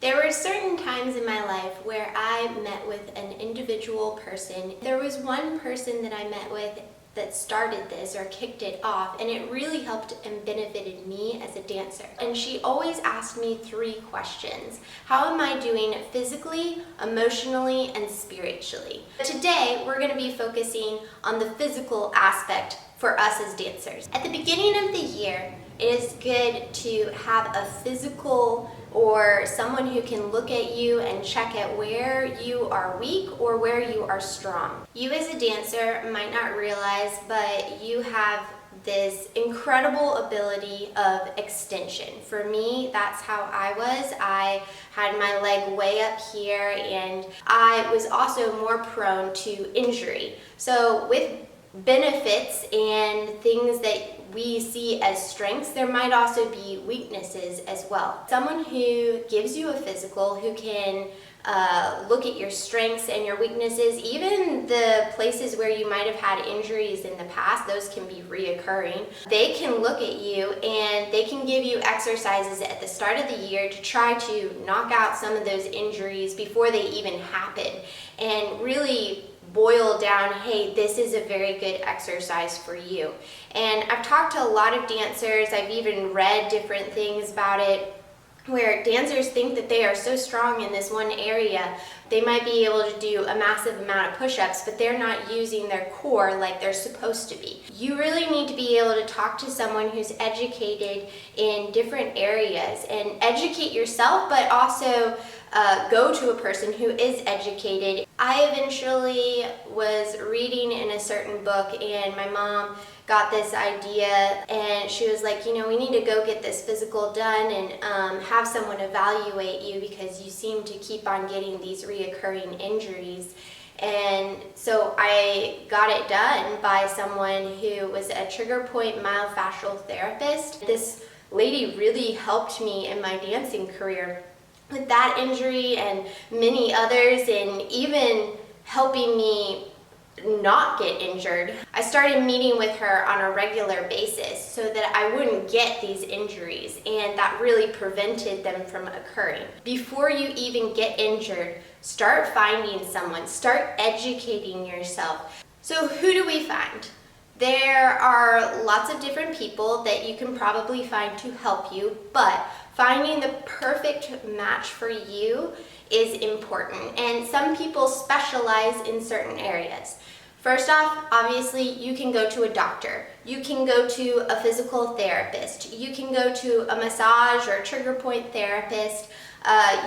There were certain times in my life where I met with an individual person. There was one person that I met with that started this or kicked it off, and it really helped and benefited me as a dancer. And she always asked me three questions. How am I doing physically, emotionally, and spiritually? Today, we're going to be focusing on the physical aspect for us as dancers. At the beginning of the year, it is good to have a physical or someone who can look at you and check at where you are weak or where you are strong. You as a dancer might not realize, but you have this incredible ability of extension. For me, that's how I was. I had my leg way up here, and I was also more prone to injury. So with benefits and things that we see as strengths, there might also be weaknesses as well. Someone who gives you a physical, who can look at your strengths and your weaknesses, even the places where you might have had injuries in the past, those can be reoccurring. They can look at you and they can give you exercises at the start of the year to try to knock out some of those injuries before they even happen, and really boil down, hey, this is a very good exercise for you. And I've talked to a lot of dancers, I've even read different things about it, where dancers think that they are so strong in this one area, they might be able to do a massive amount of push-ups, but they're not using their core like they're supposed to be. You really need to be able to talk to someone who's educated in different areas and educate yourself, but also go to a person who is educated. I eventually was reading in a certain book, and my mom got this idea, and she was like, we need to go get this physical done and have someone evaluate you because you seem to keep on getting these reoccurring injuries. And so I got it done by someone who was a trigger point myofascial therapist. This lady really helped me in my dancing career with that injury and many others, and even helping me not get injured. I started meeting with her on a regular basis so that I wouldn't get these injuries, and that really prevented them from occurring. Before you even get injured, start finding someone, start educating yourself. So who do we find? There are lots of different people that you can probably find to help you, but finding the perfect match for you is important, and some people specialize in certain areas. First off, obviously, you can go to a doctor. You can go to a physical therapist. You can go to a massage or a trigger point therapist.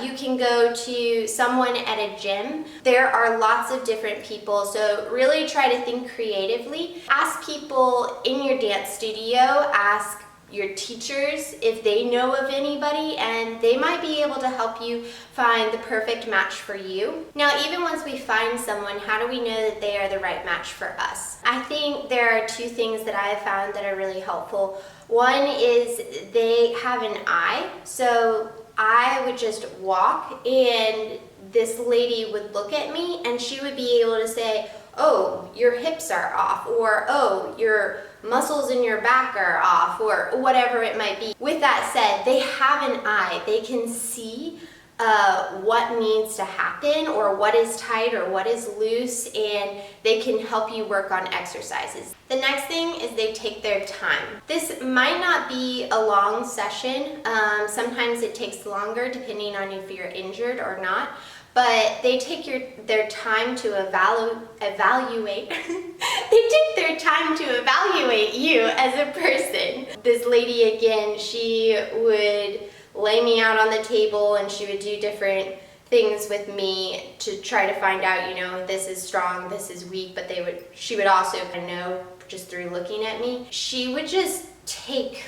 You can go to someone at a gym. There are lots of different people, so really try to think creatively. Ask people in your dance studio, ask your teachers if they know of anybody, and they might be able to help you find the perfect match for you. Now, even once we find someone, how do we know that they are the right match for us? I think there are two things that I have found that are really helpful. One is they have an eye. So I would just walk and this lady would look at me and she would be able to say, oh, your hips are off, or oh, your muscles in your back are off, or whatever it might be. With that said, they have an eye. They can see what needs to happen, or what is tight, or what is loose, and they can help you work on exercises. The next thing is they take their time. This might not be a long session. Sometimes it takes longer depending on if you're injured or not. But they take their time to evaluate. They take their time to evaluate you as a person. This lady, again, she would lay me out on the table and she would do different things with me to try to find out, this is strong, this is weak, but she would also know just through looking at me. She would just take,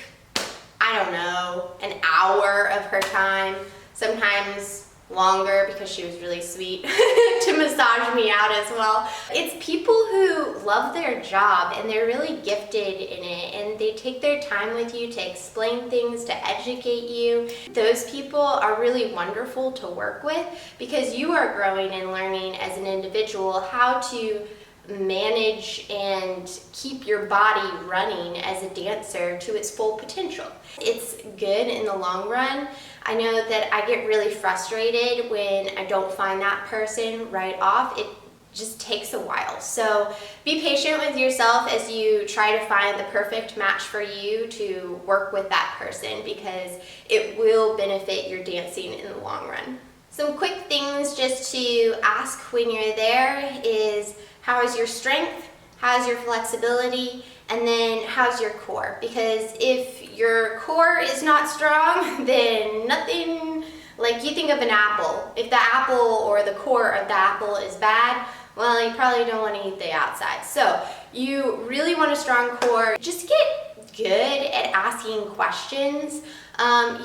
I don't know, an hour of her time, sometimes longer because she was really sweet, to massage me out as well. It's people who love their job and they're really gifted in it, and they take their time with you to explain things, to educate you. Those people are really wonderful to work with because you are growing and learning as an individual how to manage and keep your body running as a dancer to its full potential. It's good in the long run. I know that I get really frustrated when I don't find that person right off. It just takes a while. So be patient with yourself as you try to find the perfect match for you to work with that person, because it will benefit your dancing in the long run. Some quick things just to ask when you're there is, how is your strength? How's your flexibility? And then how's your core? Because if your core is not strong, then nothing, like you think of an apple. If the apple or the core of the apple is bad, well, you probably don't want to eat the outside. So you really want a strong core. Just get good at asking questions.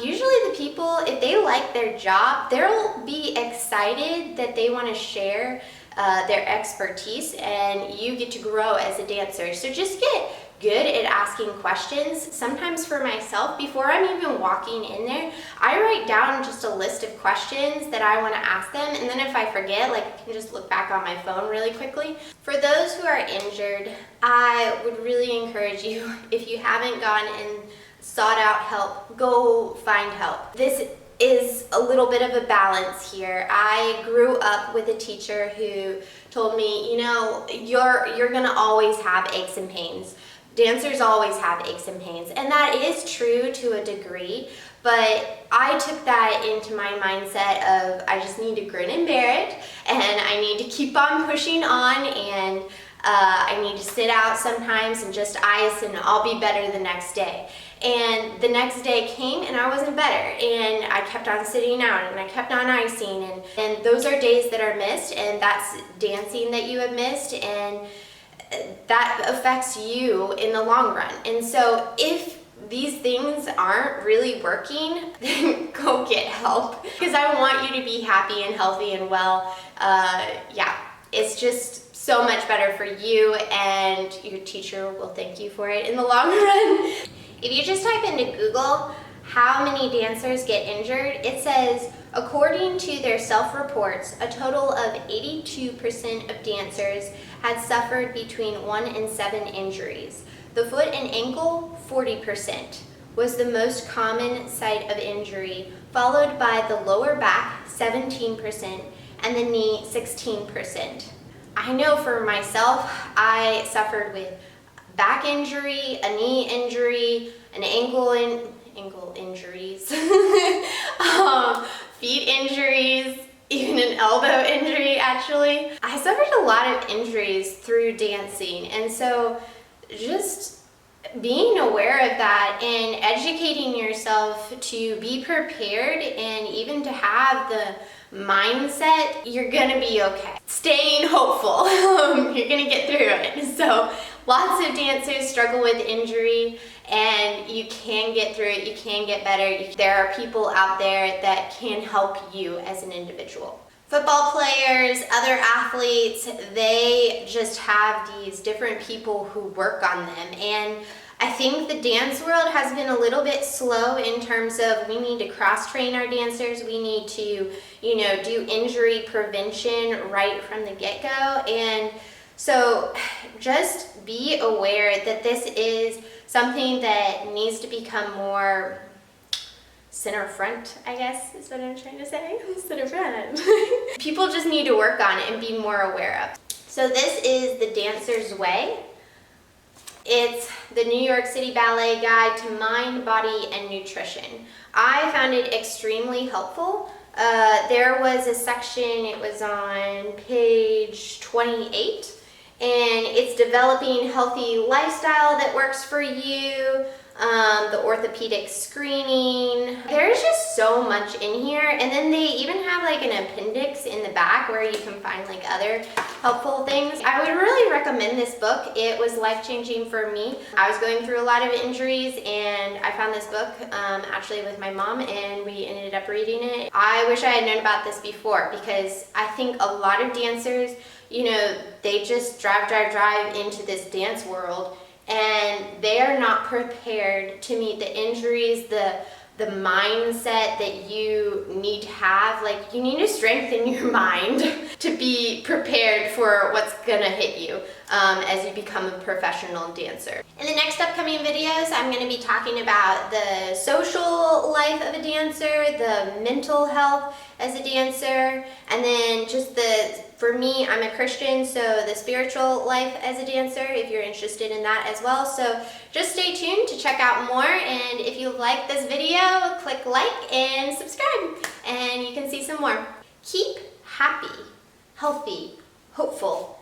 Usually the people, if they like their job, they'll be excited that they want to share their expertise, and you get to grow as a dancer. So just get good at asking questions. Sometimes for myself, before I'm even walking in there, I write down just a list of questions that I want to ask them, and then if I forget, like, I can just look back on my phone really quickly. For those who are injured, I would really encourage you, if you haven't gone and sought out help, go find help. This is a little bit of a balance here. I grew up with a teacher who told me, you know, you're gonna always have aches and pains. Dancers always have aches and pains, and that is true to a degree, but I took that into my mindset of, I just need to grin and bear it, and I need to keep on pushing on, and I need to sit out sometimes and just ice, and I'll be better the next day. And the next day came and I wasn't better, and I kept on sitting out and I kept on icing, and those are days that are missed, and that's dancing that you have missed, and that affects you in the long run. And so if these things aren't really working, then go get help, because I want you to be happy and healthy and well. Yeah, it's just so much better for you, and your teacher will thank you for it in the long run. If you just type into Google how many dancers get injured, it says, according to their self-reports, a total of 82% of dancers had suffered between 1 and 7 injuries. The foot and ankle, 40%, was the most common site of injury, followed by the lower back, 17%, and the knee, 16%. I know for myself, I suffered with back injury, a knee injury, an ankle injuries, feet injuries, even an elbow injury actually. I suffered a lot of injuries through dancing, and so just being aware of that and educating yourself to be prepared and even to have the mindset, you're gonna be okay. Staying hopeful, you're gonna get through it. So lots of dancers struggle with injury, and you can get through it, you can get better. There are people out there that can help you as an individual. Football players, other athletes, they just have these different people who work on them, and I think the dance world has been a little bit slow in terms of, we need to cross-train our dancers, we need to, you know, do injury prevention right from the get-go. And so just be aware that this is something that needs to become more center front, I guess is what I'm trying to say. Center front. People just need to work on it and be more aware of. So this is The Dancer's Way. It's the New York City Ballet Guide to Mind, Body, and Nutrition. I found it extremely helpful. There was a section, it was on page 28, and it's developing healthy lifestyle that works for you, the orthopedic screening. There's just so much in here, and then they even have like an appendix in the back where you can find like other helpful things. I would really recommend this book. It was life-changing for me. I was going through a lot of injuries, and I found this book actually with my mom, and we ended up reading it. I wish I had known about this before, because I think a lot of dancers, you know, they just drive into this dance world, and they are not prepared to meet the injuries, the the mindset that you need to have. Like, you need to strengthen your mind to be prepared for what's gonna hit you as you become a professional dancer. In the next upcoming videos, I'm gonna be talking about the social life of a dancer, the mental health as a dancer, and then just for me, I'm a Christian, so the spiritual life as a dancer, if you're interested in that as well. So just stay tuned to check out more, and if you like this video, click like and subscribe, and you can see some more. Keep happy, healthy, hopeful,